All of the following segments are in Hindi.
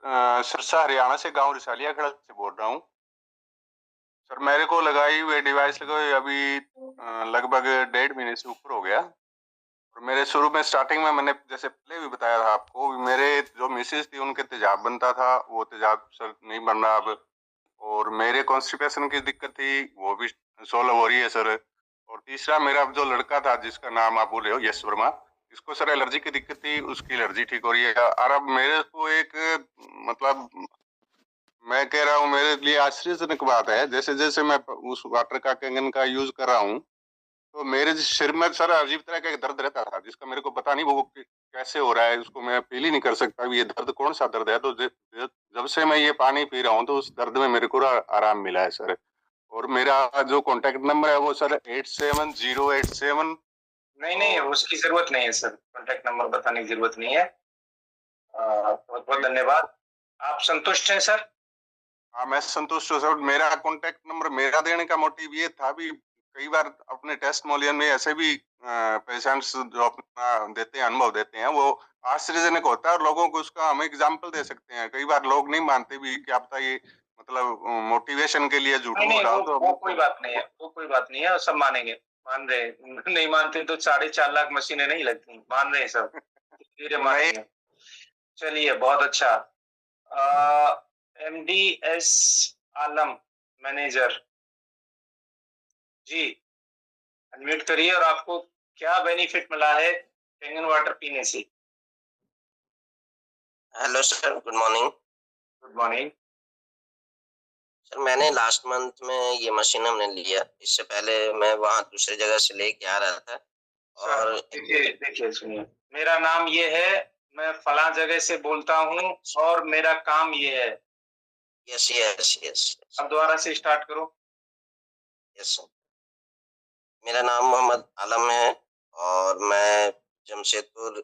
सिरसा हरियाणा से, गांव रिसालिया खड़ा से बोल रहा हूँ। सर मेरे को लगाई हुए डिवाइस लगाई अभी लगभग 1.5 महीने से ऊपर हो गया। और मेरे शुरू में स्टार्टिंग में मैंने जैसे पहले भी बताया था आपको, मेरे जो मिसेज थी उनके तेजाब बनता था, वो तेजाब सर नहीं बन रहा अब। और मेरे कॉन्स्टिपेशन की दिक्कत थी, वो भी सोल्व हो रही है सर। और तीसरा, मेरा जो लड़का था जिसका नाम आप बोल रहे हो, यश वर्मा, इसको सर एलर्जी की दिक्कत थी, उसकी एलर्जी ठीक हो रही है। और अब मेरे को एक मतलब मैं कह रहा हूँ, मेरे लिए आश्चर्यजनक बात है, जैसे जैसे मैं उस वाटर का कंगन का यूज कर रहा हूँ, तो मेरे सिर में सर अजीब तरह का एक दर्द रहता था, जिसका मेरे को पता नहीं वो कैसे हो रहा है, उसको मैं फील ही नहीं कर सकता ये दर्द कौन सा दर्द है। तो जब से मैं ये पानी पी रहा हूँ तो उस दर्द में मेरे को आराम मिला है सर। और मेरा जो कांटेक्ट नंबर है वो सर 87 087। नहीं नहीं, और उसकी जरूरत नहीं है सर, कॉन्टेक्ट नंबर बताने की जरूरत नहीं है। बहुत बहुत धन्यवाद। आप संतुष्ट हैं सर? हाँ, मैं संतुष्ट हूँ सर। मेरा कांटेक्ट नंबर मेरा देने का मोटिव ये था भी, कई बार अपने टेस्टिमोनियल में ऐसे भी पेशेंट्स जो अपना देते हैं, अनुभव देते हैं, वो आश्चर्यजनक होता है और लोगों को उसका हम एग्जाम्पल दे सकते हैं। कई बार लोग नहीं मानते भी, क्या पता ये मतलब मोटिवेशन के लिए झूठ नहीं बोल नहीं, रहा वो हो, तो वो कोई बात नहीं है, वो कोई बात नहीं है, सब मानेंगे। मान रहे नहीं मानते तो 4.5 लाख मशीनें नहीं लगती, मान रहे हैं सब, धीरे नहीं। मानेंगे। चलिए, बहुत अच्छा। MDS आलम, मैनेजर जी, अनम्यूट करिए। और आपको क्या बेनिफिट मिला है कैंगन वाटर पीने से? Hello sir, good morning. Good morning sir, मैंने लास्ट मंथ में ये मशीन हमने लिया। इससे पहले मैं वहाँ दूसरी जगह से लेके आ रहा था। और देखिए देखिए, सुनिए, मेरा नाम ये है, मैं फला जगह से बोलता हूँ और मेरा काम ये है। Yes yes yes. अब दोबारा से स्टार्ट करो। यस सर, मेरा नाम मोहम्मद आलम है और मैं जमशेदपुर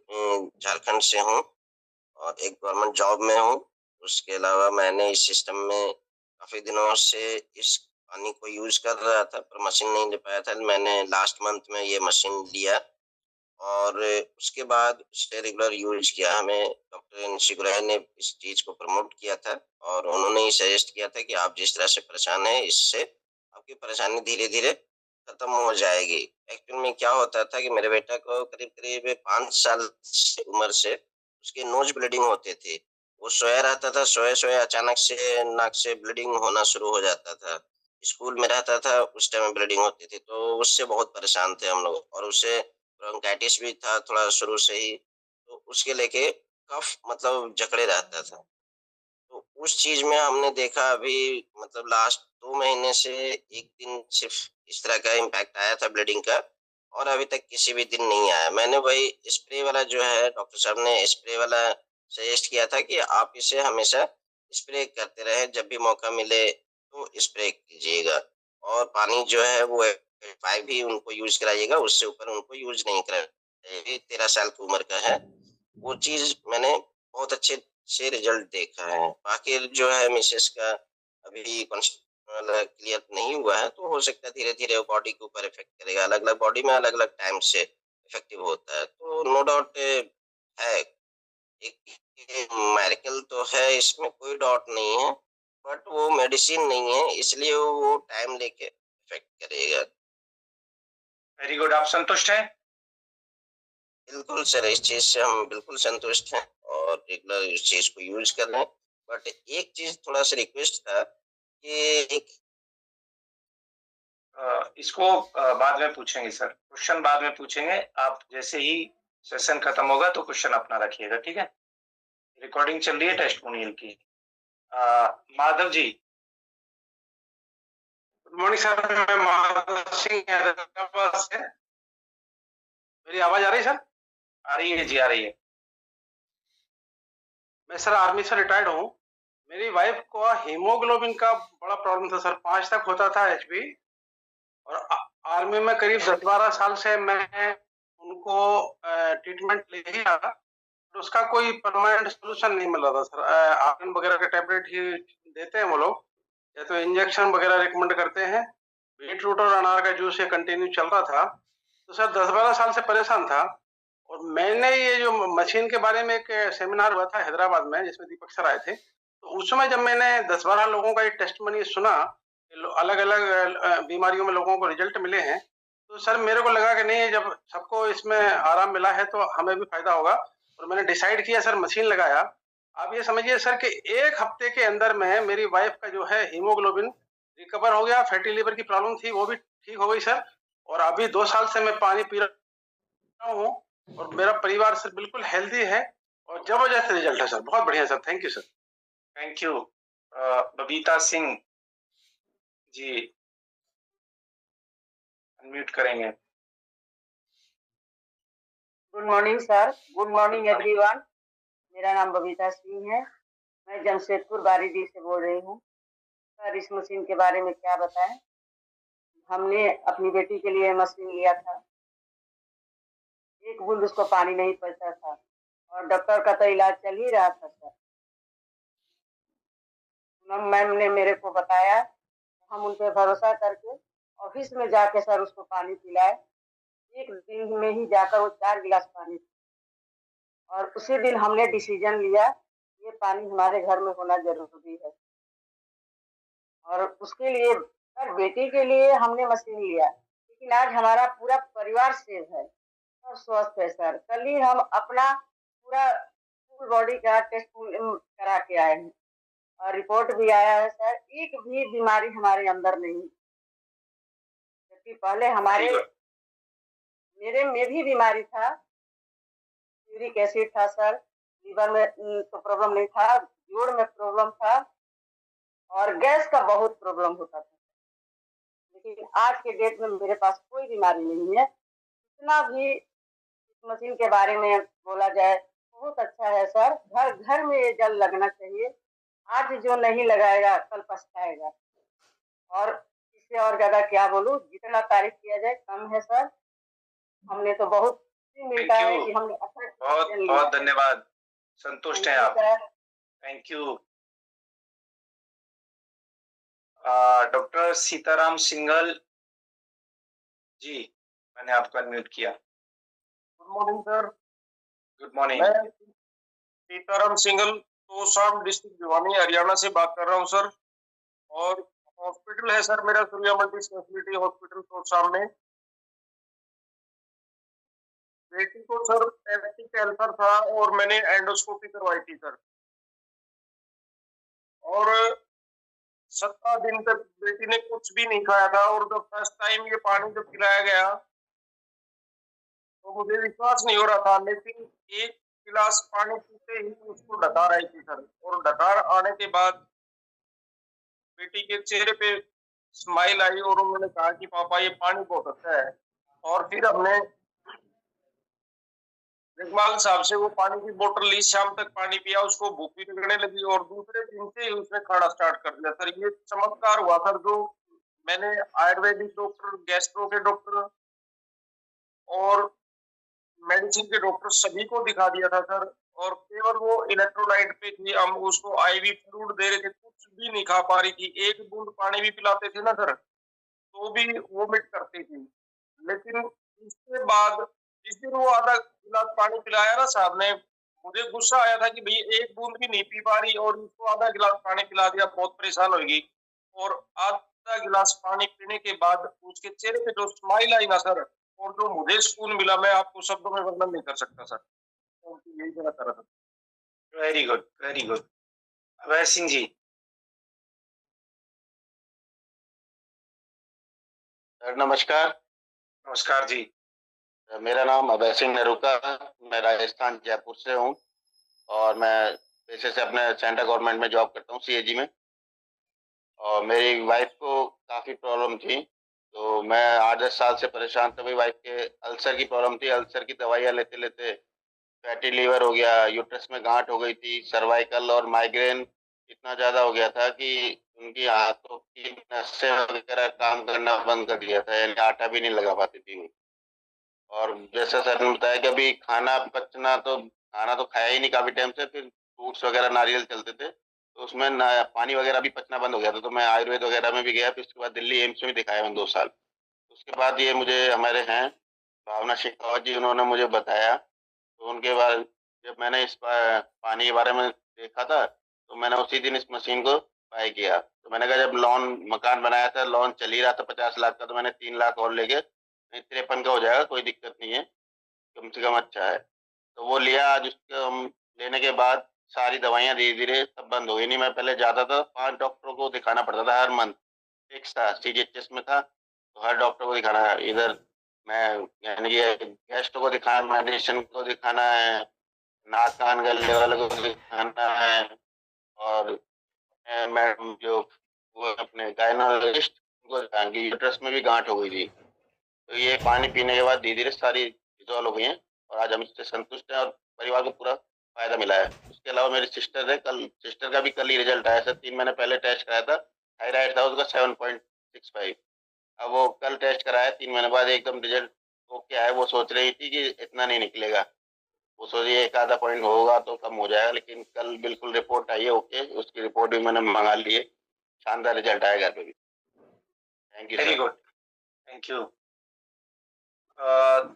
झारखंड से हूँ और एक गवर्नमेंट जॉब में हूँ। उसके अलावा मैंने इस सिस्टम में काफ़ी दिनों से इस पानी को यूज कर रहा था, पर मशीन नहीं ले पाया था। मैंने लास्ट मंथ में ये मशीन लिया और उसके बाद उसे रेगुलर यूज किया। हमें डॉक्टर एनसी गुराय ने इस चीज को प्रमोट किया था और उन्होंने ही सजेस्ट किया था कि आप जिस तरह से परेशान है, इससे आपकी परेशानी धीरे धीरे खत्म हो जाएगी। एक्चुअल में क्या होता था कि मेरे बेटा को करीब करीब 5 साल उम्र से उसके नोज ब्लीडिंग होते थे। वो सोया रहता था, सोए सोए अचानक से नाक से ब्लीडिंग होना शुरू हो जाता था। स्कूल में रहता था, उस टाइम ब्लीडिंग होती थी, तो उससे बहुत परेशान थे हम लोग। और उसे ब्रोंकाइटिस भी था थोड़ा शुरू से ही, तो उसके लेके कफ मतलब जकड़े रहता था। तो उस चीज में हमने देखा अभी मतलब लास्ट 2 महीने से एक दिन सिर्फ इस तरह का इम्पैक्ट आया था ब्लीडिंग का, और अभी तक किसी भी दिन नहीं आया। मैंने वही स्प्रे वाला जो है, डॉक्टर साहब ने स्प्रे वाला सजेस्ट किया था कि आप इसे हमेशा स्प्रे करते रहे, जब भी मौका मिले तो स्प्रे कीजिएगा। और पानी जो है वो पाइप भी उनको यूज कराइएगा, उससे ऊपर उनको यूज नहीं कराइएगा। 13 साल की उम्र का है। वो चीज मैंने बहुत अच्छे से रिजल्ट देखा है। बाकी जो है मिसेस का अभी क्लियर नहीं हुआ है, तो हो सकता है धीरे धीरे बॉडी के ऊपर इफेक्ट करेगा। अलग अलग बॉडी में अलग अलग टाइम से इफेक्टिव होता है, तो नो डाउट है। एक मेडिकल तो है, इसमें कोई डाउट नहीं है, बट वो मेडिसिन नहीं है, इसलिए वो टाइम लेके इफेक्ट करेगा। Very good. आप संतुष्ट हैं? बिल्कुल सर, इस चीज से हम बिल्कुल संतुष्ट हैं और रेगुलर इस चीज को यूज कर रहे हैं। बट एक चीज थोड़ा सा रिक्वेस्ट था कि एक इसको बाद में पूछेंगे सर, क्वेश्चन बाद में पूछेंगे। आप जैसे ही सेशन खत्म होगा तो क्वेश्चन अपना रखिएगा, ठीक है? रिकॉर्डिंग चल रही है टेस्टिमोनियल की। Madhav ji. Good morning sir, मैं माधव सिंह हैदराबाद से। मेरी आवाज आ रही है सर? आ रही है जी, आ रही है। मैं सर आर्मी से रिटायर्ड हूँ। मेरी वाइफ को हीमोग्लोबिन का बड़ा प्रॉब्लम था सर, 5 तक होता था एचबी। और आर्मी में करीब 10-12 साल से मैं उनको ट्रीटमेंट ले ही रहा, तो उसका कोई परमानेंट सोल्यूशन नहीं मिल रहा था सर। आयरन वगैरह का टैबलेट ही देते हैं वो लोग, या तो इंजेक्शन वगैरह रिकमेंड करते हैं। बीट रूट और अनार का जूस ये कंटिन्यू चल रहा था। तो सर 10-12 साल से परेशान था, और मैंने ये जो मशीन के बारे में एक सेमिनार हुआ था हैदराबाद में, जिसमें दीपक सर आए थे, तो उसमें जब मैंने 10-12 लोगों का ये टेस्टमनी सुना, अलग अलग बीमारियों में लोगों को रिजल्ट मिले हैं, तो सर मेरे को लगा कि नहीं, जब सबको इसमें आराम मिला है तो हमें भी फायदा होगा, और मैंने डिसाइड किया सर, मशीन लगाया। आप ये समझिए सर कि 1 हफ्ते के अंदर में मेरी वाइफ का जो है हीमोग्लोबिन रिकवर हो गया। फैटी लिवर की प्रॉब्लम थी, वो भी ठीक हो गई सर, और अभी 2 साल से मैं पानी पी रहा हूँ, और मेरा परिवार सर बिल्कुल हेल्दी है, और जबरदस्त रिजल्ट है सर, बहुत बढ़िया sir. Thank you sir. Thank you. Babita Singh ji, unmute करेंगे। Good morning sir, good morning everyone. मेरा नाम बबीता सिंह है, मैं जमशेदपुर बारीडीह से बोल रही हूँ। सर इस मशीन के बारे में क्या बताएं। हमने अपनी बेटी के लिए मशीन लिया था, एक बूंद उसको पानी नहीं पड़ता था, और डॉक्टर का तो इलाज चल ही रहा था सर। मैम ने मेरे को बताया, हम उन पर भरोसा करके ऑफिस में जाके सर उसको पानी पिलाए। एक दिन में ही जाकर वो 4 गिलास पानी, और उसी दिन हमने डिसीजन लिया ये पानी हमारे घर में होना जरूरी है, और उसके लिए सर बेटी के लिए हमने मशीन लिया, लेकिन आज हमारा पूरा परिवार सेफ है और स्वस्थ है सर। कल ही हम अपना पूरा फुल बॉडी का टेस्ट करा के आए हैं, और रिपोर्ट भी आया है सर, एक भी बीमारी हमारे अंदर नहीं। जबकि पहले मेरे में भी बीमारी था, यूरिक एसिड था सर, लीवर में तो प्रॉब्लम नहीं था, जोड़ में प्रॉब्लम था, और गैस का बहुत प्रॉब्लम होता था। लेकिन आज के डेट में मेरे पास कोई बीमारी नहीं है। इतना भी इस मशीन के बारे में बोला जाए, बहुत अच्छा है सर। घर घर में ये जल लगना चाहिए। आज जो नहीं लगाएगा कल पछताएगा, और इससे और ज्यादा क्या बोलूं, जितना तारीफ किया जाए कम है सर। हमने तो बहुत खुशी मिलता है कि हमने बहुत बहुत धन्यवाद, संतुष्ट हैं आप। Thank you. Doctor Sitaram Singhal ji, मैंने आपको अनम्यूट किया। Good morning sir. Good morning. मैं सीताराम सिंघल तोशाम डिस्ट्रिक्ट भिवानी हरियाणा से बात कर रहा हूँ सर, और हॉस्पिटल है सर मेरा Surya multi speciality hospital Tosham में। बेटी को सर पेप्टिक कैंसर था, और मैंने एंडोस्कोपी करवाई थी सर, और 17 दिन तक बेटी ने कुछ भी नहीं खाया था, और जब फर्स्ट टाइम ये पानी जब पिलाया गया तो मुझे विश्वास नहीं हो रहा था, लेकिन 1 गिलास पानी पीते ही उसको डकार आई थी सर, और डकार आने के बाद बेटी के चेहरे पे स्माइल आई, और उन्होंने कहा कि पापा ये पानी बहुत अच्छा है। और फिर हमने जगमाल साहब से वो पानी की बोतल ली, शाम तक पानी पिया, उसको भूख भी लगने लगी, और दूसरे दिन से ही उसने खाना स्टार्ट कर दिया सर। ये चमत्कार हुआ सर, जो मैंने आयुर्वेदिक डॉक्टर, गैस्ट्रो के डॉक्टर और मेडिसिन के डॉक्टर सभी को दिखा दिया था सर, और केवल वो इलेक्ट्रोलाइट पे थी। हम उसको आईवी फ्लूइड दे रहे थे, कुछ भी नहीं खा पा रही थी। 1 बूंद पानी भी पिलाते थे ना सर, तो भी वोमिट करती थी। लेकिन इसके बाद जिस दिन वो आधा गिलास पानी पिलाया ना साहब ने, मुझे गुस्सा आया था कि भैया 1 बूंद भी नहीं पी पा रही, और उसको आधा गिलास पानी पिला दिया, बहुत परेशान होगी। और आधा गिलास पानी पीने के बाद उसके चेहरे पे जो स्माइल आई ना सर, और जो मुझे सुकून मिला, मैं आपको शब्दों में वर्णन नहीं कर सकता सर। तो यही कहना चाह रहा था। Very good, very good. Abhay Singh ji. Sir नमस्कार। नमस्कार जी। मेरा नाम अभय सिंह नेरुका, मैं राजस्थान जयपुर से हूँ, और मैं पेशे से अपने सेंट्रल गवर्नमेंट में जॉब करता हूँ, सीएजी में। और मेरी वाइफ को काफ़ी प्रॉब्लम थी, तो मैं 8-10 साल से परेशान था। मेरी वाइफ के अल्सर की प्रॉब्लम थी, अल्सर की दवाइयाँ लेते लेते फैटी लीवर हो गया, यूट्रस में गांठ हो गई थी, सर्वाइकल और माइग्रेन इतना ज़्यादा हो गया था कि उनकी हाथों की नसें वगैरह काम करना बंद कर दिया था, यानी आटा भी नहीं लगा पाती थी वो। और जैसा सर ने बताया कि अभी खाना तो खाया ही नहीं काफ़ी टाइम से, फिर फ्रूट्स वगैरह नारियल चलते थे, तो उसमें पानी वगैरह भी पचना बंद हो गया था। तो मैं आयुर्वेद वगैरह में भी गया, फिर उसके बाद दिल्ली एम्स में भी दिखाया मैंने 2 साल। उसके बाद ये मुझे हमारे हैं भावना शेखावत जी, उन्होंने मुझे बताया तो उनके बाद जब मैंने इस पानी के बारे में देखा था तो मैंने उसी दिन इस मशीन को बाय किया। तो मैंने कहा जब लोन मकान बनाया था, लोन चल ही रहा था 50 लाख का, तो मैंने 3 लाख और लेके 53 का हो जाएगा, कोई दिक्कत नहीं है, कम से कम अच्छा है। तो वो लिया। आज उसको हम लेने के बाद सारी दवाइयाँ धीरे-धीरे सब बंद हो गई। नहीं, मैं पहले जाता था 5 डॉक्टरों को दिखाना पड़ता था हर मंथ, फिक्स था, सीजीएचएस में था, तो हर डॉक्टर को दिखाना है। इधर मैं यानी कि गेस्ट को दिखाना, मेडिसिन को दिखाना है, नाक कान गले वाले को दिखाना है, और मैं जो वो अपने गायनोलॉजिस्ट को दिखाएंगे, यूट्रस में भी गांठ हो गई थी। तो ये पानी पीने के बाद धीरे-धीरे सारी रिज़ॉल्व हो गई हैं और आज हम इससे संतुष्ट हैं और परिवार को पूरा फ़ायदा मिला है। उसके अलावा मेरी सिस्टर का भी कल ही रिज़ल्ट आया था। 3 महीने पहले टेस्ट कराया था, थायराइड था उसका 7.65। अब वो कल टेस्ट कराया 3 महीने बाद, एकदम रिज़ल्ट ओके आया। वो सोच रही थी कि इतना नहीं निकलेगा, वो सोची 1 आधा पॉइंट होगा तो कम हो जाएगा, लेकिन कल बिल्कुल रिपोर्ट आई है ओके। उसकी रिपोर्ट भी मैंने मंगा ली है, शानदार रिज़ल्ट आया घर पे भी। Thank you very sir. Good, thank you.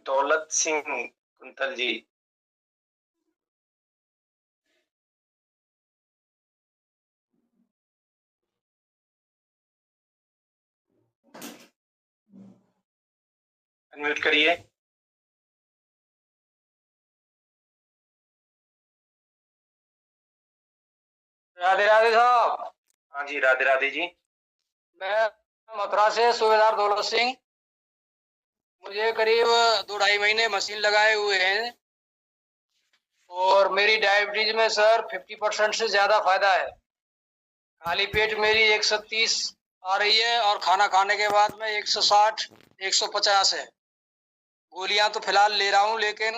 Daulat Singh quintal ji. Unmute करिए। राधे राधे साहब। हाँ जी, राधे राधे जी। मैं मथुरा से सूबेदार दौलत सिंह। मुझे करीब 2-2.5 महीने मशीन लगाए हुए हैं और मेरी डायबिटीज में सर 50% से ज्यादा फायदा है। खाली पेट मेरी 130 आ रही है और खाना खाने के बाद में 160 150 है। गोलियां तो फिलहाल ले रहा हूँ, लेकिन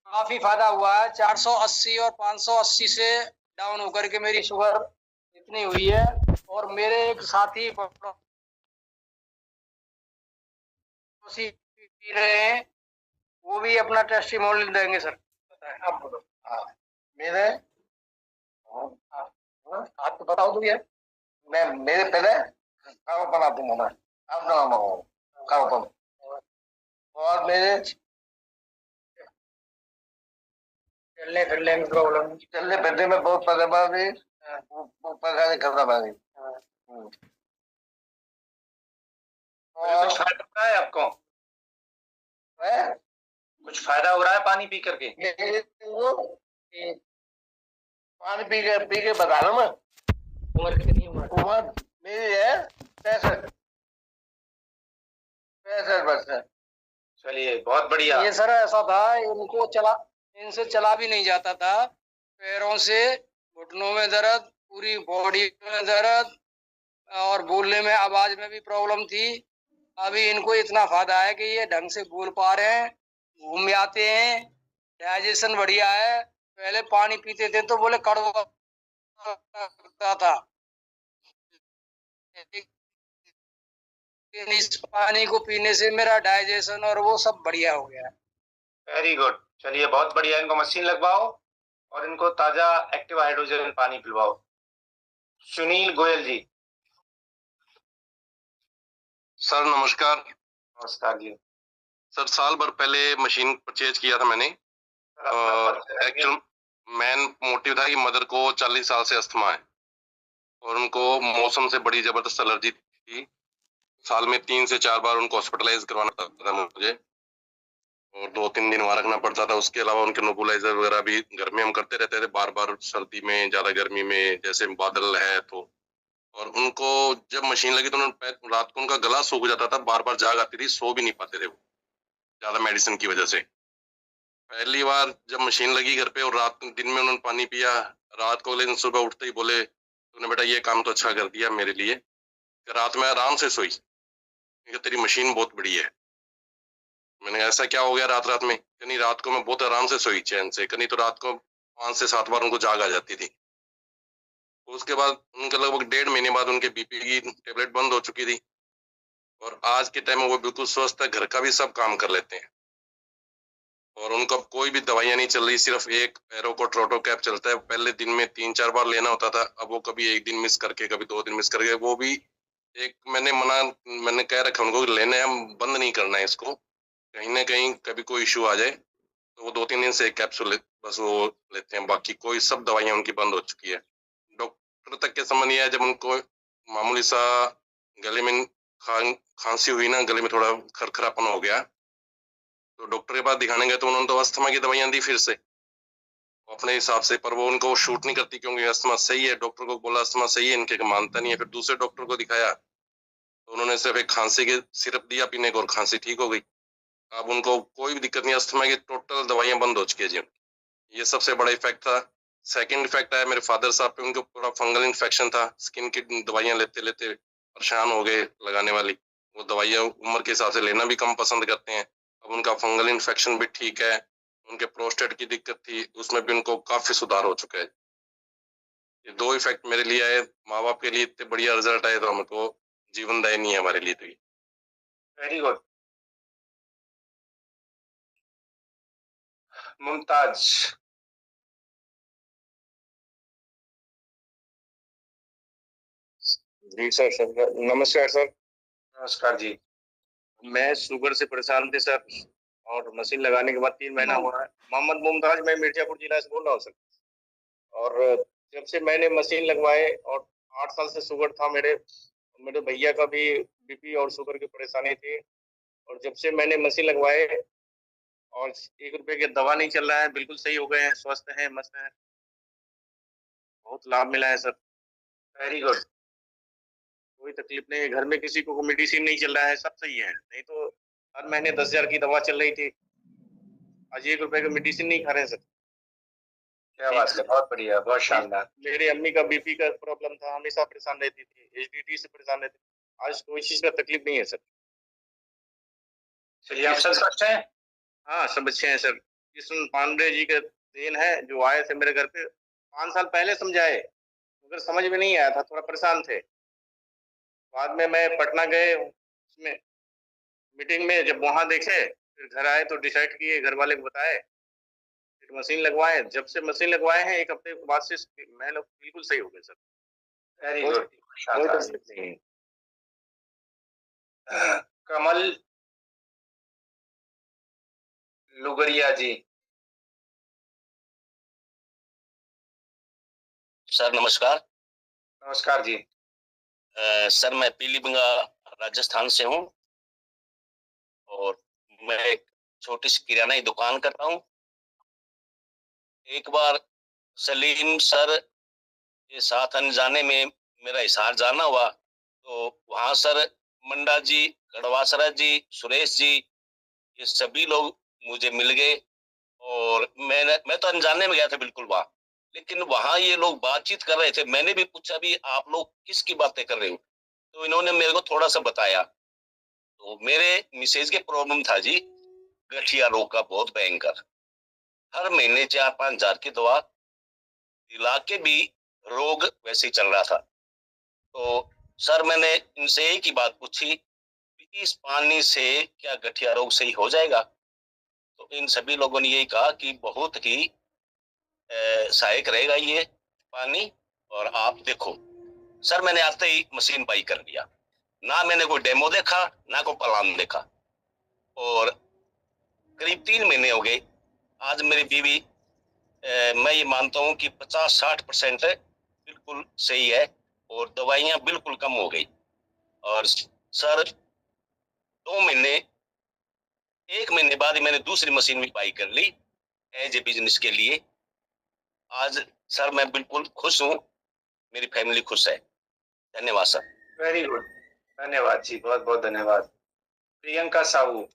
काफी फायदा हुआ है। 480 और 580 से डाउन होकर के मेरी शुगर इतनी हुई है। और मेरे एक साथी पी रहे हैं, वो भी अपना टेस्टिमोनियल देंगे सर। आप बोलो। मेरे आप तो बताओ तो ये मैं मेरे पहले खाओ बना दूंगा मैं, आप ना खाओ बन। और मेरे चलने फिरने में प्रॉब्लम, चलने फिरने में बहुत परेशानी, वो परेशानी करना पड़ेगी। कुछ फायदा हो रहा है आपको? कुछ फायदा हो रहा है पानी पी करके? पानी पी के बता रहा हूँ मैं। उम्र कितनी उम्र मेरी है 65 वर्ष है। चलिए, बहुत बढ़िया। ये सर ऐसा था, इनसे चला भी नहीं जाता था, पैरों से, घुटनों में दर्द, पूरी बॉडी में दर्द और बोलने में, आवाज में भी प्रॉब्लम थी। अभी इनको इतना फायदा है कि ये ढंग से बोल पा रहे हैं, घूम में आते हैं, डाइजेशन बढ़िया है। पहले पानी पीते थे तो बोले कड़वा लगता था, इस पानी को पीने से मेरा डाइजेशन और वो सब बढ़िया हो गया। Very good. चलिए, बहुत बढ़िया। इनको मशीन लगवाओ और इनको ताजा एक्टिव हाइड्रोजन पानी पिलवाओ। सुनील गोयल जी। सर नमस्कार। नमस्कार जी। सर साल भर पहले मशीन परचेज किया था मैंने। एक्चुअल मेन मोटिव था कि मदर को 40 साल से अस्थमा है और उनको मौसम से बड़ी जबरदस्त एलर्जी थी। साल में 3 से 4 बार उनको हॉस्पिटलाइज करवाना पड़ता था मुझे और 2-3 दिन वहां रखना पड़ता था। उसके अलावा उनके नेबुलाइजर वगैरह भी घर में हम करते रहते थे, बार बार सर्दी में, ज्यादा गर्मी में, जैसे बादल है तो। और उनको जब मशीन लगी तो रात को उनका गला सूख जाता था, बार बार जाग आती थी, सो भी नहीं पाते थे वो ज्यादा मेडिसिन की वजह से। पहली बार जब मशीन लगी घर पे और दिन में उन्होंने पानी पिया, रात को, लेकिन सुबह उठते ही बोले तूने बेटा ये काम तो अच्छा कर दिया मेरे लिए, रात में आराम से सोई, तेरी मशीन बहुत बड़ी है। मैंने ऐसा क्या हो गया रात में? कहीं रात को मैं बहुत आराम से सोई चैन से, कहीं तो रात को 5 से 7 बार उनको जाग आ जाती थी। उसके बाद उनके लगभग 1.5 महीने बाद उनके बीपी की टेबलेट बंद हो चुकी थी और आज के टाइम में वो बिल्कुल स्वस्थ है, घर का भी सब काम कर लेते हैं और उनको कोई भी दवाइयां नहीं चल रही, सिर्फ एक एरोको कैप चलता है। पहले दिन में 3-4 बार लेना होता था, अब वो कभी 1 दिन मिस करके, कभी 2 दिन मिस करके, वो भी एक मैंने कह रखा उनको लेने हम बंद नहीं करना है इसको, कहीं ना कहीं कभी कोई इश्यू आ जाए तो वो 2-3 दिन से एक कैप्सूल बस वो लेते हैं, बाकी कोई सब दवाइयां उनकी बंद हो चुकी है। डॉक्टर तक के संबंध ये है, जब उनको मामूली सा गले में खांसी हुई ना, गले में थोड़ा खरखरापन हो गया, तो डॉक्टर के पास दिखाने गए तो उन्होंने तो अस्थमा की दवाइयां दी फिर से अपने हिसाब से, पर वो उनको शूट नहीं करती क्योंकि अस्थमा सही है। डॉक्टर को बोला अस्थमा सही है, इनके मानता नहीं है। फिर दूसरे डॉक्टर को दिखाया तो उन्होंने सिर्फ एक खांसी के सिरप दिया पीने को और खांसी ठीक हो गई। अब उनको कोई भी दिक्कत नहीं, अस्थमा की टोटल दवाइयां बंद हो चुकी है जी। ये सबसे बड़ा इफेक्ट था। सेकंड इफेक्ट आया मेरे फादर साहब पे, उनको पूरा फंगल इन्फेक्शन था, स्किन की दवाइयां लेते लेते परेशान हो गए लगाने वाली। वो दवाइयां उम्र के हिसाब से लेना भी कम पसंद करते हैं। अब उनका फंगल इन्फेक्शन भी ठीक है, उनके प्रोस्टेट की दिक्कत थी उसमें भी उनको काफी सुधार हो चुका है। ये 2 इफेक्ट मेरे लिए आए, माँ बाप के लिए इतने बढ़िया रिजल्ट आए तो हमको जीवनदायी नहीं है हमारे लिए। तो वेरी गुड। मुमताज। जी सर, नमस्कार सर। नमस्कार जी। मैं शुगर से परेशान थे सर, और मशीन लगाने के बाद 3 महीना हुआ है। मोहम्मद मुमताज, मैं मिर्जापुर जिला से बोल रहा हूँ सर। और जब से मैंने मशीन लगवाए, और 8 साल से शुगर था मेरे भैया का भी बीपी और शुगर की परेशानी थी। और जब से मैंने मशीन लगवाए और 1 रुपए की दवा नहीं चल रहा है, बिल्कुल सही हो गए हैं, स्वस्थ हैं, मस्त हैं, बहुत लाभ मिला है सर। Very good. कोई तकलीफ नहीं है, घर में किसी को मेडिसिन नहीं चल रहा है, सब सही है। नहीं तो हर महीने 10,000 की दवा चल रही थी, आज 1 रुपए का मेडिसिन नहीं खा रहे हैं सर। क्या बात है, बहुत बढ़िया, बहुत शानदार। मेरी अम्मी का बीपी का प्रॉब्लम था, हमेशा परेशान रहती थी, एसिडिटी से परेशान रहती थी, आज कोई चीज का तकलीफ नहीं है सर। चलिए, आप सब स्वस्थ हैं? हाँ, सब अच्छे हैं सर। कृष्ण पांडे जी का देन है, जो आए थे मेरे घर पे 5 साल पहले समझाए, मगर समझ में नहीं आया था, थोड़ा परेशान थे। बाद में मैं पटना गए, उसमें मीटिंग में जब वहां देखे, फिर घर आए तो डिसाइड किए, घर वाले को बताए, फिर मशीन लगवाए। जब से मशीन लगवाए हैं 1 हफ्ते के बाद से मैं लोग बिल्कुल सही हो गए सर। वेरी गुड, शानदार। कमल लुगरिया जी। सर नमस्कार। नमस्कार जी। सर मैं पीलीभंगा राजस्थान से हूँ, और मैं एक छोटी सी किराना की दुकान करता हूँ। एक बार सलीम सर के साथ अनजाने में मेरा हिसार जाना हुआ, तो वहां सर मंडा जी, गढ़वासरा जी, सुरेश जी, ये सभी लोग मुझे मिल गए, और मैं तो अनजाने में गया था बिल्कुल वहां, लेकिन वहां ये लोग बातचीत कर रहे थे। मैंने भी पूछा भी आप लोग किसकी बातें कर रहे हो, तो इन्होंने मेरे को थोड़ा सा बताया। तो मेरे मिसेज के प्रॉब्लम था जी, गठिया रोग का बहुत भयंकर, हर महीने 4-5 हजार की दवा दिला के भी रोग वैसे ही चल रहा था। तो सर मैंने इनसे एक ही बात पूछी, इस पानी से क्या गठिया रोग सही हो जाएगा? तो इन सभी लोगों ने यही कहा कि बहुत ही सहायक रहेगा ये पानी, और आप देखो। सर मैंने आते ही मशीन बाई कर लिया, ना मैंने कोई डेमो देखा, ना कोई प्लान देखा, और करीब 3 महीने हो गए। आज मेरी बीवी, मैं ये मानता हूँ कि 50-60% बिल्कुल सही है, और दवाइयां बिल्कुल कम हो गई। और सर 1 महीने बाद ही मैंने दूसरी मशीन भी बाई कर ली एज ए बिजनेस के लिए। आज सर मैं बिल्कुल खुश हूँ, मेरी फैमिली खुश है। धन्यवाद सर। वेरी गुड, धन्यवाद जी, बहुत बहुत धन्यवाद। प्रियंका साहू।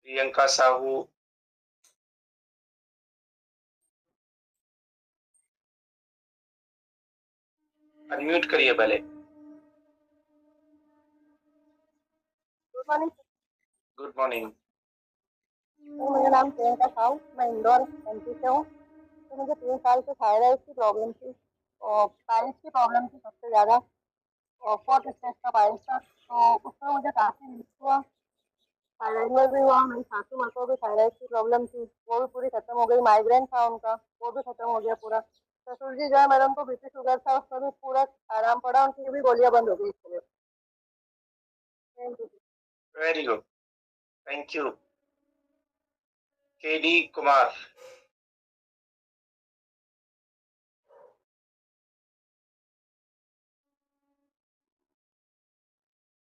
प्रियंका साहू, अनम्यूट करिए पहले। Good morning. Good morning. मेरा नाम प्रियंका साहू, मैं इंदौर एमपी से हूँ। तो मुझे 3 साल से थायराइड की प्रॉब्लम थी, और पाइल्स की प्रॉब्लम थी सबसे ज़्यादा, और 4th स्टेज का पाइल्स था। तो उसमें मुझे काफ़ी रिस्क हुआ, थायराइड में भी हुआ। मेरी सासू माँ को भी थायराइड की प्रॉब्लम थी, वो भी पूरी खत्म हो गई। माइग्रेन था उनका, वो भी खत्म हो गया पूरा। ससुर जी जो है मैडम को बीपी शुगर था, उसका भी पूरा आराम पड़ा, उनकी भी गोलियां बंद हो गई इसके लिए। Very good, thank you. KD Kumar.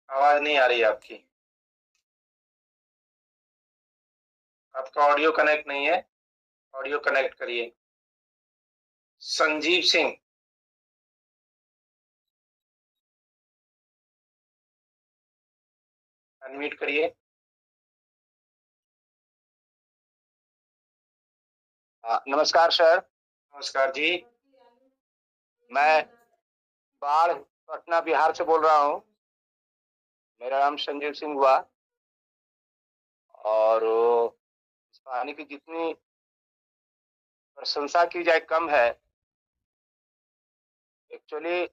आवाज नहीं आ रही आपकी, आपका ऑडियो कनेक्ट नहीं है, ऑडियो कनेक्ट करिए। संजीव सिंह। अनम्यूट करिए। नमस्कार सर। नमस्कार जी। मैं बाढ़ पटना बिहार से बोल रहा हूँ। मेरा नाम संजीव सिंह हुआ और इस पानी की जितनी प्रशंसा की जाए कम है। एक्चुअली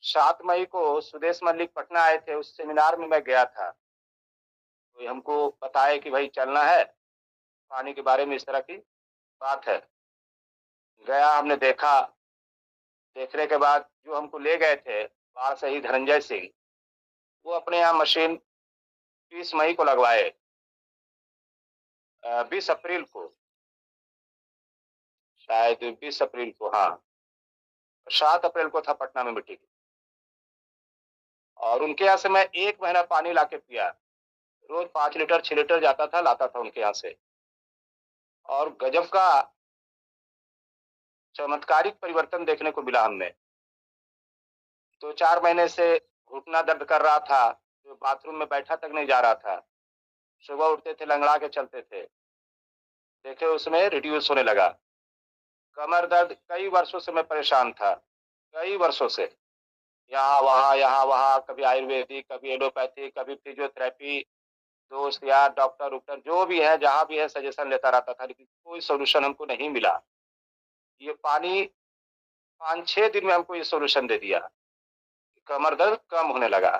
7 मई को सुदेश मल्लिक पटना आए थे, उस सेमिनार में मैं गया था। तो हमको बताया कि भाई चलना है, पानी के बारे में इस तरह की बात है। गया, हमने देखा। देखने के बाद जो हमको ले गए थे बाढ़ से ही धनंजय सिंह, वो अपने यहाँ मशीन 30 मई को लगवाए, 20 अप्रैल को, शायद 20 अप्रैल को, हाँ 7 अप्रैल को था पटना में मीटिंग। और उनके यहाँ से मैं 1 महीना पानी लाके पिया। रोज 5 लीटर 6 लीटर जाता था, लाता था उनके यहाँ से। और गजब का चमत्कारिक परिवर्तन देखने को मिला हमें। 2-4 महीने से घुटना दर्द कर रहा था, जो बाथरूम में बैठा तक नहीं जा रहा था। सुबह उठते थे लंगड़ा के चलते थे, देखे उसमें रिड्यूस होने लगा। कमर दर्द, कई वर्षों से मैं परेशान था, कई वर्षों से, यहाँ वहाँ, कभी आयुर्वेदिक, कभी एलोपैथिक, कभी फिजियोथेरेपी, दोस्त यार डॉक्टर उक्टर जो भी है, जहाँ भी है सजेशन लेता रहता था, लेकिन कोई सोल्यूशन हमको नहीं मिला। ये पानी 5-6 दिन में हमको ये सोल्यूशन दे दिया। कमर दर्द कम होने लगा,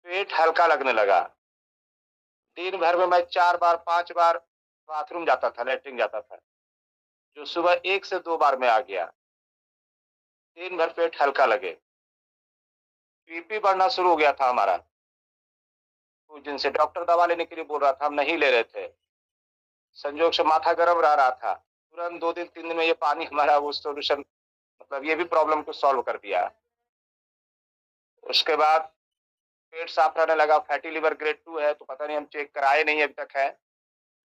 पेट हल्का लगने लगा। दिन भर में मैं 4 बार 5 बार बाथरूम जाता था, लेटरिन जाता था, जो सुबह 1 से 2 बार में आ गया। दिन भर पेट हल्का लगे। बीपी बढ़ना शुरू हो गया था हमारा। कुछ दिन से डॉक्टर दवा लेने के लिए बोल रहा था, हम नहीं ले रहे थे। संजोग से माथा गर्म रह रहा था, तुरंत 2 दिन 3 दिन में ये पानी हमारा वो सोल्यूशन, मतलब ये भी प्रॉब्लम को सॉल्व कर दिया। उसके बाद पेट साफ रहने लगा। फैटी लिवर ग्रेड 2 है, तो पता नहीं, हम चेक कराए नहीं अभी तक है,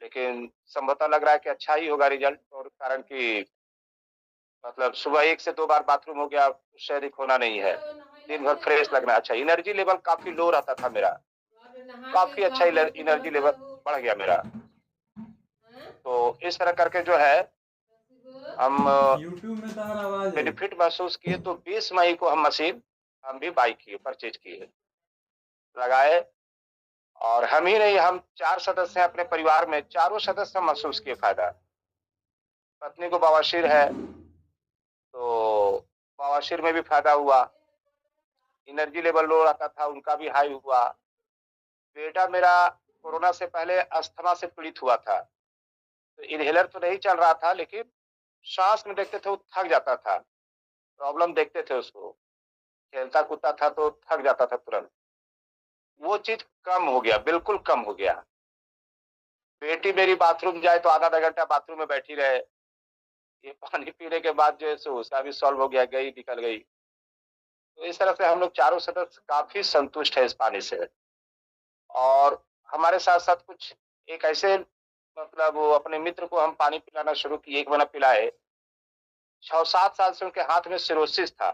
लेकिन संभवतः लग रहा है कि अच्छा ही होगा रिजल्ट। और कारण कि मतलब सुबह 1 से 2 बार बाथरूम हो गया, उससे अधिक होना नहीं है। दिन भर फ्रेश लगना। अच्छा, एनर्जी लेवल काफी लो रहता था मेरा, काफी अच्छा एनर्जी लेवल बढ़ गया मेरा। तो इस तरह करके जो है हम बेनिफिट महसूस किए। तो 20 मई को हम मशीन हम भी बाई किए, परचेज किए, लगाए। और हम ही नहीं, हम 4 सदस्य हैं अपने परिवार में, चारों सदस्य महसूस किए फायदा। पत्नी को बवासीर है, तो बवासीर में भी फायदा हुआ। एनर्जी लेवल लो रहता था, उनका भी हाई हुआ। बेटा मेरा कोरोना से पहले अस्थमा से पीड़ित हुआ था, तो इनहेलर तो नहीं चल रहा था, लेकिन सांस में देखते थे वो थक जाता था, प्रॉब्लम देखते थे उसको, खेलता कूदता था तो थक जाता था तुरंत। वो चीज कम हो गया, बिल्कुल कम हो गया। बेटी मेरी बाथरूम जाए तो आधा घंटा बाथरूम में बैठी रहे, ये पानी पीने के बाद जो है सो उसका भी सॉल्व हो गया, गई निकल गई। तो इस तरह से हम लोग चारों सदस्य काफी संतुष्ट है इस पानी से। और हमारे साथ साथ कुछ एक ऐसे, मतलब वो अपने मित्र को हम पानी पिलाना शुरू किए, 1 महीना पिलाए। 6-7 साल से उनके हाथ में सिरोसिस था,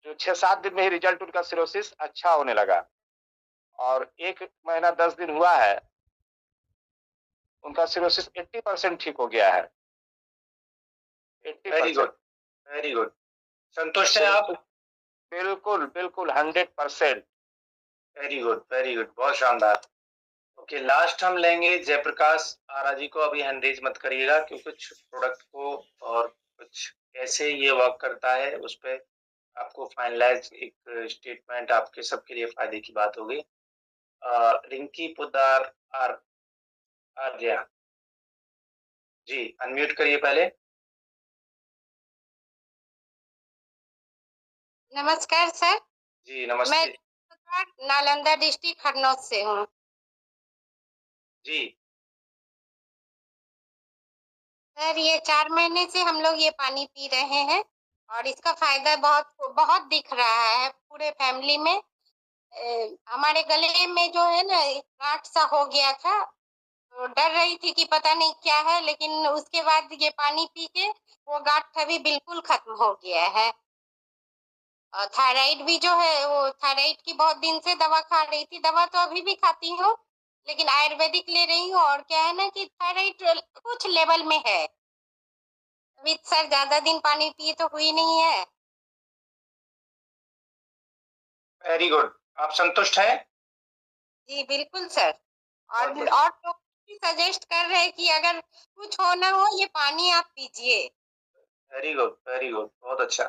जो 6-7 दिन में ही रिजल्ट उनका सिरोसिस अच्छा होने लगा। और 1 महीना 10 दिन हुआ है, उनका सिरोसिस 80% ठीक हो गया है। 80%। Very good, very good. संतुष्ट हैं आप? बिल्कुल बिल्कुल 100%। वेरी गुड, वेरी गुड, बहुत शानदार। ओके, लास्ट हम लेंगे जयप्रकाश आरा जी को। अभी हैंडरेज मत करिएगा, क्योंकि कुछ प्रोडक्ट को और कुछ कैसे ये वर्क करता है उस पर आपको फाइनलाइज एक स्टेटमेंट आपके सबके लिए फायदे की बात होगी। रिंकी पुदार आर्या जी, अनम्यूट करिए पहले। नमस्कार सर। जी मैं नमस्ते। नालंदा डिस्ट्रिक्ट हरनौत से हूँ। जी सर ये 4 महीने से हम लोग ये पानी पी रहे हैं और इसका फायदा बहुत बहुत दिख रहा है पूरे फैमिली में। हमारे गले में जो है ना गांठ सा हो गया था, तो डर रही थी कि पता नहीं क्या है, लेकिन उसके बाद ये पानी पी के वो गांठ अभी बिल्कुल खत्म हो गया है। और थायराइड भी जो है, वो थायराइड की बहुत दिन से दवा खा रही थी, दवा तो अभी भी खाती हूँ लेकिन आयुर्वेदिक ले रही हूँ। और क्या है ना कि थायराइड कुछ लेवल में है। अभी सर ज्यादा दिन पानी पिए तो हुई नहीं है। Very good. आप संतुष्ट हैं? जी बिल्कुल सर। और लोग भी सजेस्ट कर रहे हैं कि अगर कुछ होना हो ये पानी आप पीजिए। वेरी गुड वेरी गुड, बहुत अच्छा।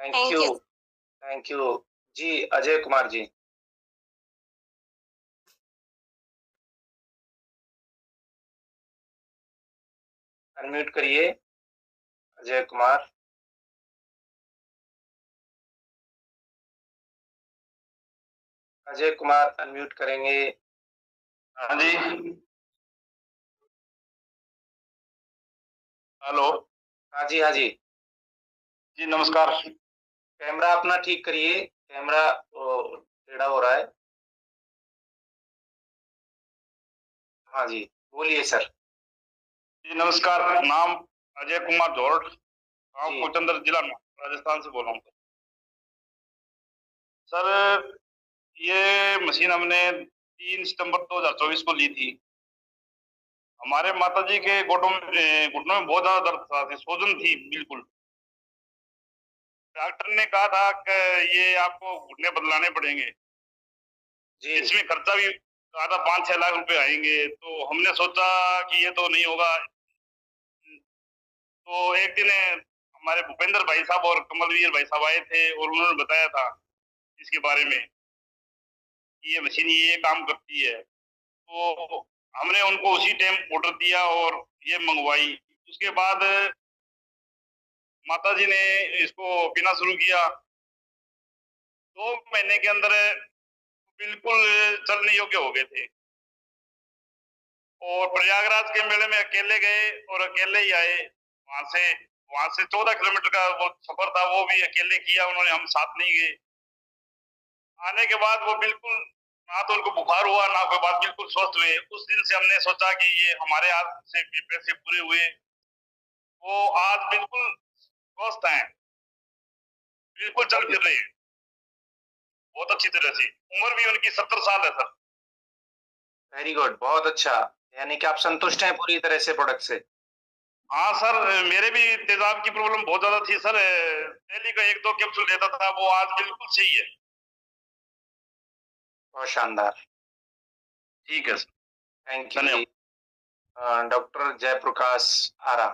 Thank Thank you you. Thank you. जी अजय कुमार जी। अनम्यूट करिए अजय कुमार। अजय कुमार अनम्यूट करेंगे। हाँ जी, हेलो। हाँ जी हाँ जी जी नमस्कार। कैमरा अपना ठीक करिए, कैमरा टेढ़ा हो रहा है। हाँ जी बोलिए सर। जी नमस्कार, नाम अजय कुमार धोरट, गाँव जी। कोचंदर, जिला राजस्थान से बोल रहा हूँ सर। ये मशीन हमने 3 सितंबर 2024 को ली थी। हमारे माताजी के घुटनों में बहुत ज्यादा दर्द था, सूजन थी बिल्कुल। डॉक्टर ने कहा था कि ये आपको घुटने बदलाने पड़ेंगे जी। इसमें खर्चा भी कहा था 5-6 लाख रुपए आएंगे। तो हमने सोचा कि ये तो नहीं होगा। तो एक दिन हमारे भूपेंद्र भाई साहब और कमलवीर भाई साहब आए थे और उन्होंने बताया था इसके बारे में कि ये मशीन ये काम करती है। तो हमने उनको उसी टाइम ऑर्डर दिया और ये मंगवाई। उसके बाद माताजी ने इसको पीना शुरू किया। 2 महीने के अंदर बिल्कुल चलने योग्य हो गए थे। और प्रयागराज के मेले में अकेले गए और अकेले ही आए। वहां से 14 किलोमीटर का वो सफर था, वो भी अकेले किया उन्होंने, हम साथ नहीं गए। आने के बाद वो बिल्कुल, ना तो उनको बुखार हुआ ना कोई बात, बिल्कुल स्वस्थ हुए। उस दिन से हमने सोचा कि ये हमारे हाथ से पैसे पूरे हुए। वो आज बिल्कुल स्वस्थ हैं, बिल्कुल चल फिर रहे हैं बहुत अच्छी तरह से। उम्र भी उनकी 70 साल है सर। वेरी गुड, बहुत अच्छा। यानी कि आप संतुष्ट हैं पूरी तरह से प्रोडक्ट से? हाँ सर, मेरे भी तेजाब की प्रॉब्लम बहुत ज्यादा थी सर। डेली का 1-2 कैप्सूल लेता था, वो आज बिल्कुल सही है। बहुत शानदार। ठीक है sir, thank you. Doctor Jayprakash Ara.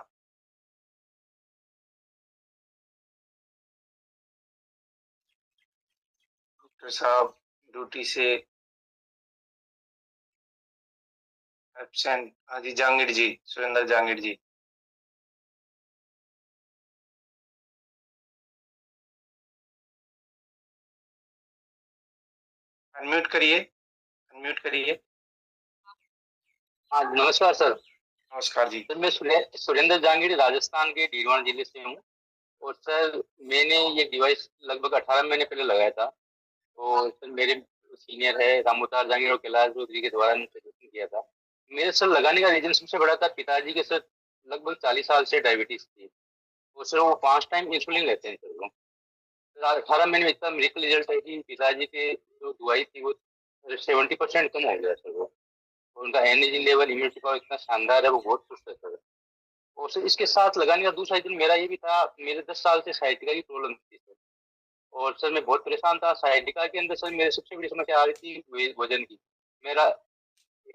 Doctor साहब ड्यूटी से एब्सेंट। हाँ जी जहांगीर जी, सुरेंद्र जहांगीर जी। अनम्यूट करिए, अनम्यूट करिए। हाँ नमस्कार सर। नमस्कार जी। सर मैं सुरेंद्र जहांगीर राजस्थान के डीडवाना जिले से हूँ। और सर मैंने ये डिवाइस लगभग 18 महीने पहले लगाया था। तो सर मेरे सीनियर है रामोतार जहांगीर और कैलाश चौधरी के द्वारा सजेशन किया था। मेरे सर लगाने का रीजन सबसे बड़ा था, पिताजी के सर लगभग 40 साल से डायबिटीज थी। तो सर वो 5 टाइम इंसुलिन लेते हैं सर। वो 18 महीने में इतना मिरेकल रिजल्ट है कि पिताजी के जो दवाई थी वो 70% कम हो गया सर। वो उनका एनर्जी लेवल, इम्यूनिटी पावर इतना शानदार है, वो बहुत खुश है सर। और सर इसके साथ लगाने का दूसरा रीजन मेरा ये भी था, मेरे 10 साल से साइटिका की प्रॉब्लम थी सर। और सर मैं बहुत परेशान था साइटिका के अंदर। सर मेरे सबसे बड़ी समस्या आ रही थी वजन की। मेरा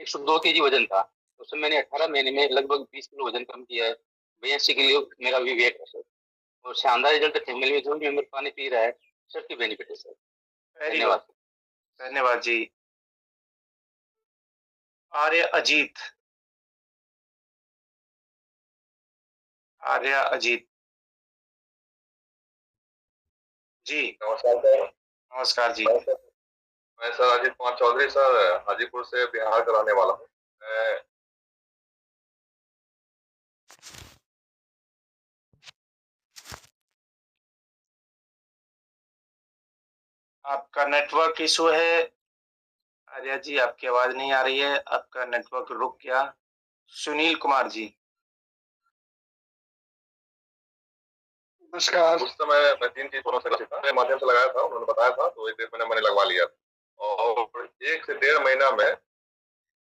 102 केजी वजन था। तो सर मैंने 18 महीने में लगभग 20 किलो वजन कम किया है। 82 किलो मेरा अभी वेट है सर। और शानदार रिजल्ट है। फैमिली में जो भी मेंबर पानी पी रहा है सबकी बेनिफिट है सर। धन्यवाद, धन्यवाद जी। आर्य अजीत, आर्य अजीत। जी नमस्कार सर। नमस्कार जी। मैं सर अजीत कुमार चौधरी सर हाजीपुर से बिहार का रहने वाला हूँ। मैं आपका नेटवर्क इशू है आर्या जी, आपकी आवाज नहीं आ रही है, आपका नेटवर्क रुक गया। सुनील कुमार जी। नमस्कार। उस समय मैं 3 चीज फोनों से लक्षित था, माध्यम से लगाया था, उन्होंने बताया था तो 1 महीना मैंने लगवा लिया और 1 से 1.5 महीना में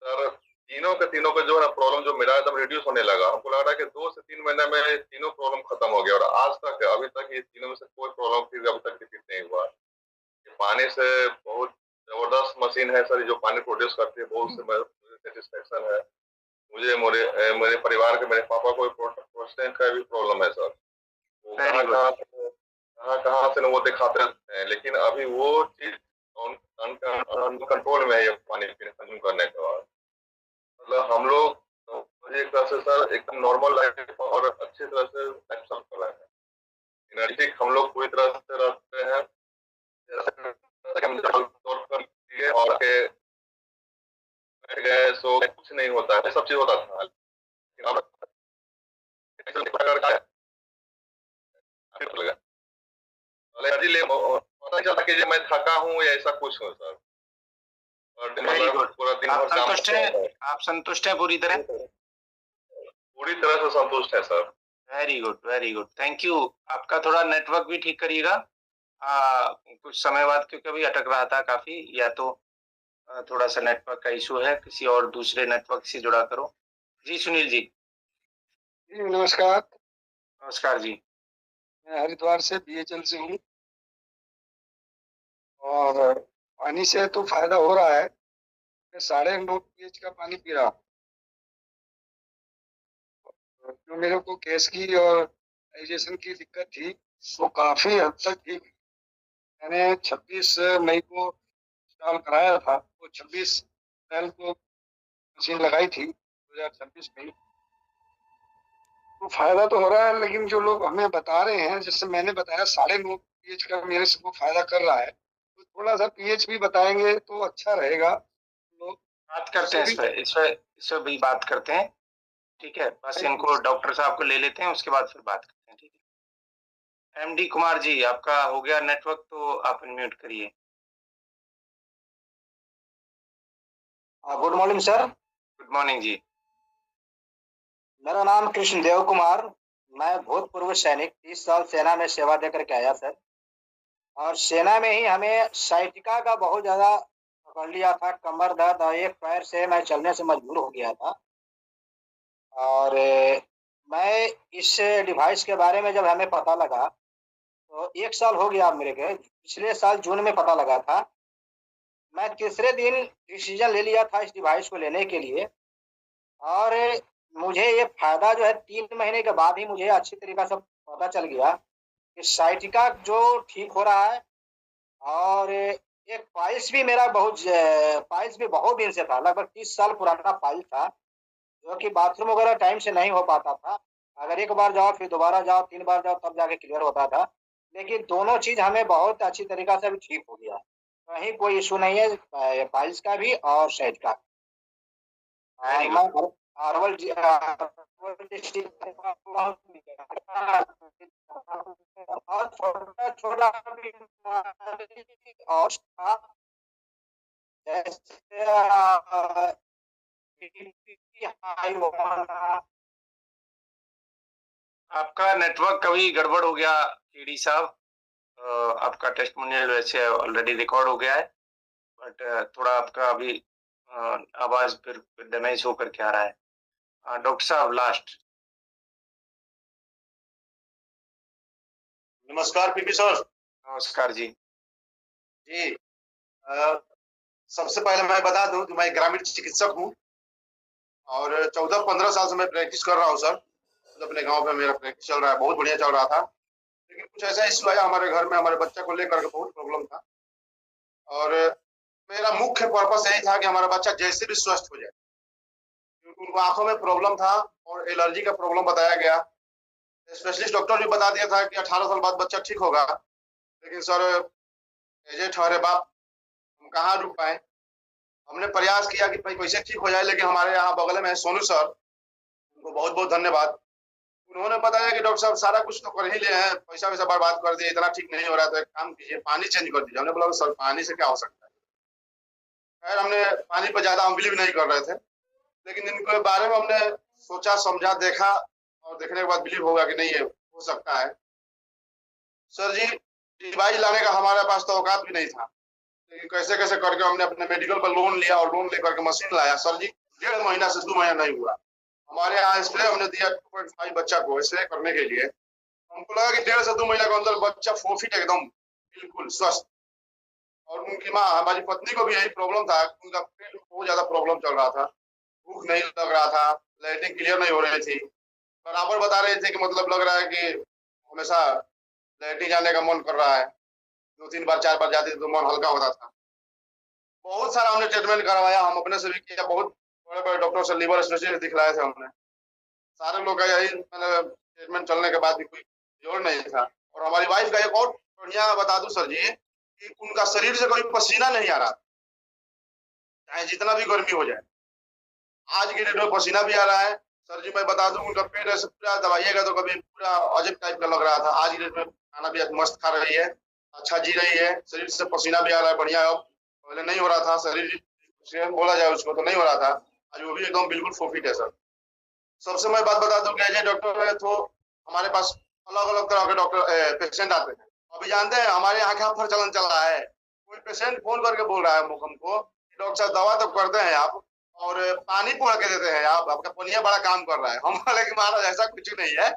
सर तीनों के जो है ना प्रॉब्लम जो मेरा एकदम रिड्यूस होने लगा। हमको लग रहा है कि 2 से 3 महीने में तीनों प्रॉब्लम खत्म हो गया और आज तक अभी तक ये तीनों में से कोई प्रॉब्लम फिर अभी तक रिपीट नहीं हुआ। ये पानी से बहुत जबरदस्त मशीन है सर, जो पानी प्रोड्यूस करती है, बहुत मुझे सेटिस्फेक्शन है। मुझे मेरे परिवार के मेरे पापा को प्रोस्टेट का भी प्रॉब्लम है सर। वो कहाँ से वो दिखाते रहते हैं, लेकिन अभी वो चीज कंट्रोल में है ये पानी कंज्यूम करने के बाद। मतलब हम लोग तो एक तरह से सर एकदम नॉर्मल लाइफ और अच्छी तरह से लाइफ चल कर रहे हैं। एनर्जेटिक हम लोग पूरी तरह से रहते हैं और के बैठ गए सो कुछ नहीं होता है, सब चीज होता था। लेकिन अब एनर्जी ले पता चलता कि मैं थका हूँ या ऐसा कुछ हो सर। पूरा दिन भर काम करते हैं। आप संतुष्ट हैं पूरी तरह? पूरी तरह से संतुष्ट है sir. Very good, thank you. आपका थोड़ा नेटवर्क भी ठीक करिएगा, कुछ समय बाद क्योंकि अभी अटक रहा था काफी, या तो थोड़ा सा नेटवर्क का इशू है, किसी और दूसरे नेटवर्क से जुड़ा करो। जी सुनील जी। नमस्कार। नमस्कार जी। मैं हरिद्वार से BHL से हूँ और पानी से तो फायदा हो रहा है। मैं 9.5 pH का पानी पी रहा हूँ। जो मेरे को गैस की और डाइजेशन की दिक्कत थी वो काफी हद तक ठीक। मैंने 26 मई को इंस्टॉल कराया था, वो 26 अप्रैल को मशीन लगाई थी 2026 में। तो फायदा तो हो रहा है, लेकिन जो लोग हमें बता रहे हैं, जैसे मैंने बताया 9.5 pH का मेरे से वो फायदा कर रहा है, तो थोड़ा सा pH भी बताएंगे तो अच्छा रहेगा। लोग बात करते हैं इस पे भी बात करते हैं, ठीक है। बस इनको डॉक्टर साहब को ले लेते हैं, उसके बाद फिर बात करते हैं, ठीक है। MD कुमार जी, आपका हो गया नेटवर्क, तो आप अनम्यूट करिए। Good morning sir. Good morning जी। मेरा नाम कृष्णदेव कुमार, मैं भूतपूर्व सैनिक, 30 साल सेना में सेवा देकर के आया सर। और सेना में ही हमें साइटिका का बहुत ज़्यादा पकड़ लिया था, कमर दर्द, और एक पैर से मैं चलने से मजबूर हो गया था। और मैं इस डिवाइस के बारे में जब हमें पता लगा तो 1 साल हो गया मेरे के, पिछले साल जून में पता लगा था। मैं तीसरे दिन डिसीजन ले लिया था इस डिवाइस को लेने के लिए, और मुझे ये फायदा जो है 3 महीने के बाद ही मुझे अच्छी तरीक़ा से पता चल गया कि साइटिका जो ठीक हो रहा है। और एक पाइल्स भी मेरा पाइल्स भी बहुत दिन से था, लगभग 30 साल पुराना पाइल्स था, जो कि बाथरूम वगैरह टाइम से नहीं हो पाता था। अगर एक बार जाओ फिर दोबारा जाओ, 3 बार जाओ, तब जाके क्लियर होता था। लेकिन दोनों चीज़ हमें बहुत अच्छी तरीक़ा से अभी ठीक हो गया, कहीं कोई इशू नहीं है पाइल्स का भी और साइटिका का। अरवल और छोटा और आपका नेटवर्क कभी गड़बड़ हो गया केडी साहब, आपका टेस्टिमोनियल वैसे ऑलरेडी रिकॉर्ड हो गया है, बट थोड़ा आपका अभी आवाज फिर डैमेज होकर के आ रहा है। डॉक्टर साहब लास्ट। नमस्कार पीपी सर। नमस्कार जी। जी सबसे पहले मैं बता दूं कि मैं ग्रामीण चिकित्सक हूं और 14-15 साल से मैं प्रैक्टिस कर रहा हूं सर। अपने गांव में मेरा प्रैक्टिस चल रहा है, बहुत बढ़िया चल रहा था। लेकिन कुछ ऐसा इशू आया हमारे घर में, हमारे बच्चा को लेकर के बहुत प्रॉब्लम था, और मेरा मुख्य पर्पस यही था कि हमारा बच्चा जैसे भी स्वस्थ हो जाए, क्योंकि उनको आंखों में प्रॉब्लम था और एलर्जी का प्रॉब्लम बताया गया। स्पेशलिस्ट डॉक्टर भी बता दिया था कि 18 साल बाद बच्चा ठीक होगा, लेकिन सर एजे ठहरे बाप हम कहाँ रुक पाए। हमने प्रयास किया कि भाई कैसे ठीक हो जाए, लेकिन हमारे यहाँ बगल में है सोनू सर, उनको बहुत बहुत धन्यवाद। उन्होंने बताया कि डॉक्टर साहब सारा कुछ तो कर ही ले हैं, पैसा वैसा बर्बाद कर दिए, इतना ठीक नहीं हो रहा है तो एक काम कीजिए पानी चेंज कर दीजिए। हमने बोला सर पानी से क्या हो सकता है। खैर हमने पानी पर ज्यादा हम बिलीव नहीं कर रहे थे, लेकिन इनके बारे में हमने सोचा समझा देखा और देखने के बाद बिलीव होगा कि नहीं ये हो सकता है। सर जी डिवाइस लाने का हमारे पास तो औकात भी नहीं था, लेकिन कैसे कैसे करके हमने अपने मेडिकल पर लोन लिया और लोन लेकर के मशीन लाया। सर जी 1.5 महीना से 2 महीना नहीं हुआ। हमारे यहाँ स्प्रे हमने दिया 2.5 बच्चा को स्प्रे करने के लिए। हमको लगा कि 1.5 से 2 महीने के अंदर बच्चा फोफिट एकदम बिल्कुल स्वस्थ। और उनकी माँ हमारी पत्नी को भी यही प्रॉब्लम था, उनका पेट में बहुत ज्यादा प्रॉब्लम चल रहा था, भूख नहीं लग रहा था, लैट्रिन क्लियर नहीं हो रही थी। बराबर बता रहे थे कि मतलब लग रहा है कि हमेशा लैट्रिन जाने का मन कर रहा है, 2-3 बार 4 बार जाते तो मन हल्का होता था। बहुत सारा हमने ट्रीटमेंट करवाया, हम अपने से भी किया, बहुत बड़े बड़े डॉक्टर से लिवर स्पेशलिस्ट दिखलाए थे हमने। सारे लोग का यही मतलब ट्रीटमेंट चलने के बाद भी कोई जोर नहीं था। और हमारी वाइफ का एक और बढ़िया बता दूं सर जी कि उनका शरीर से कोई पसीना नहीं आ रहा, चाहे जितना भी गर्मी हो जाए। आज के डेट में पसीना भी आ रहा है। सर जी मैं बता दूं उनका पेट ऐसे पूरा दबाइएगा तो कभी पूरा अजीब टाइप का लग रहा था। आज के डेट में खाना भी मस्त खा रही है, अच्छा जी रही है, शरीर से पसीना भी आ रहा है बढ़िया। अब पहले नहीं हो रहा था, शरीर बोला जाए उसको तो नहीं हो रहा था, आज वो भी एकदम बिल्कुल फोफिट है सर। सबसे मैं बात बता दूं कि डॉक्टर है तो हमारे पास अलग अलग तरह के डॉक्टर पेशेंट आते हैं। अभी जानते हैं हमारे यहाँ क्या प्रचलन चल रहा है, कोई पेशेंट फोन करके बोल रहा है हमको कि डॉक्टर साहब दवा तो करते हैं आप और पानी पोड़ के देते हैं आप, आपका पुनिया बड़ा काम कर रहा है। हम बोले कि महाराज ऐसा कुछ नहीं है,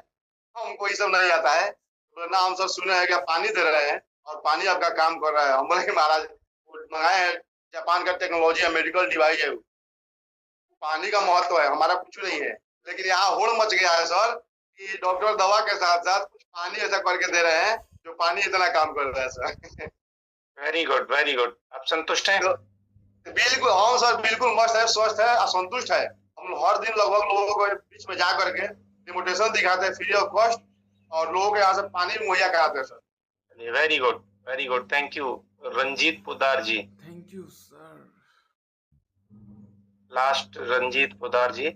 हमको ये सब नहीं आता है। ना हम सब सुने हैं कि आप पानी दे रहे हैं और पानी आपका काम कर रहा है। हम बोले कि महाराज मंगाए हैं, जापान का टेक्नोलॉजी है, मेडिकल डिवाइस है, पानी का महत्व है, हमारा कुछ नहीं है। लेकिन यहाँ होड़ मच गया है सर कि डॉक्टर दवा के साथ साथ कुछ पानी ऐसा करके दे रहे हैं जो पानी इतना काम कर रहा है sir. Very good very good. आप संतुष्ट हैं? बिल्कुल हाँ सर, बिल्कुल मस्त है, स्वस्थ है, असंतुष्ट है। हम हर दिन लगभग लोगों को बीच में जा करके डिमोटेशन दिखाते हैं फ्री ऑफ कॉस्ट और लोगों के यहाँ से पानी मुहैया कराते हैं sir. Very good very good, thank you. Ranjit Pudar ji. Thank you sir. Last Ranjit Pudar ji.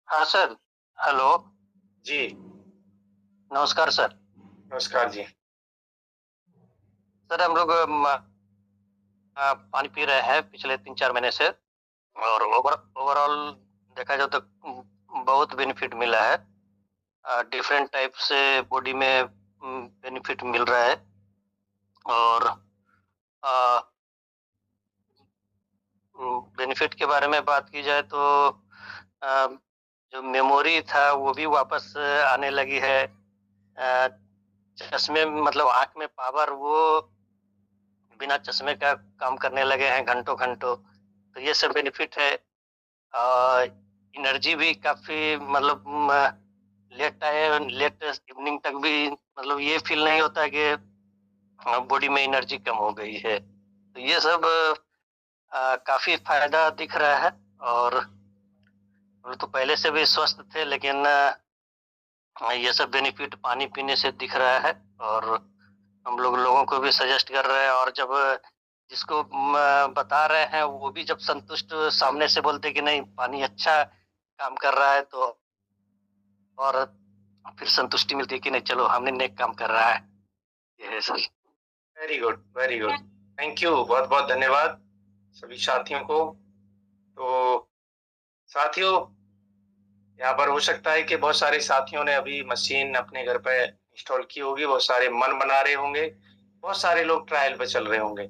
हाँ सर, हेलो जी नमस्कार सर। नमस्कार जी। सर हम लोग पानी पी रहे हैं पिछले 3-4 महीने से और ओवरऑल देखा जाए तो बहुत बेनिफिट मिला है। डिफरेंट टाइप से बॉडी में बेनिफिट मिल रहा है और बेनिफिट के बारे में बात की जाए तो जो मेमोरी था वो भी वापस आने लगी है। चश्मे मतलब आंख में पावर वो बिना चश्मे का काम करने लगे हैं घंटों घंटों, तो ये सब बेनिफिट है। एनर्जी भी काफी मतलब लेट इवनिंग तक भी मतलब ये फील नहीं होता कि बॉडी में एनर्जी कम हो गई है। तो ये सब काफी फायदा दिख रहा है और हम तो पहले से भी स्वस्थ थे, लेकिन ये सब बेनिफिट पानी पीने से दिख रहा है और हम लोगों को भी सजेस्ट कर रहे हैं। और जब जिसको बता रहे हैं वो भी जब संतुष्ट सामने से बोलते कि नहीं पानी अच्छा काम कर रहा है तो और फिर संतुष्टि मिलती है कि नहीं चलो हमने नेक काम कर रहा है। ये है sir. Very good very good, thank you, बहुत बहुत धन्यवाद सभी साथियों को। तो साथियों यहाँ पर हो सकता है कि बहुत सारे साथियों ने अभी मशीन अपने घर पे इंस्टॉल की होगी, बहुत सारे मन बना रहे होंगे, बहुत सारे लोग ट्रायल पे चल रहे होंगे।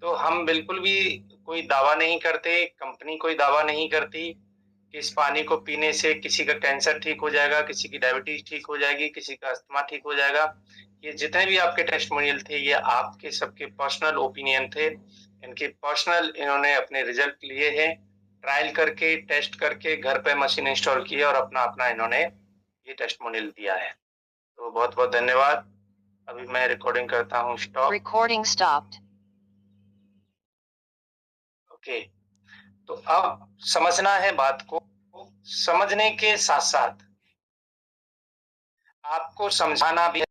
तो हम बिल्कुल भी कोई दावा नहीं करते, कंपनी कोई दावा नहीं करती कि इस पानी को पीने से किसी का कैंसर ठीक हो जाएगा, किसी की डायबिटीज ठीक हो जाएगी, किसी का अस्थमा ठीक हो जाएगा। ये जितने भी आपके टेस्टिमोनियल थे ये आपके सबके पर्सनल ओपिनियन थे, इनके पर्सनल इन्होंने अपने रिजल्ट लिए हैं, ट्रायल करके टेस्ट करके घर पे मशीन इंस्टॉल किया और अपना अपना इन्होंने ये टेस्टिमोनियल दिया है। तो बहुत बहुत धन्यवाद। अभी मैं रिकॉर्डिंग करता हूँ स्टॉप। Recording stopped. ओके, तो अब समझना है बात को, समझने के साथ साथ आपको समझाना भी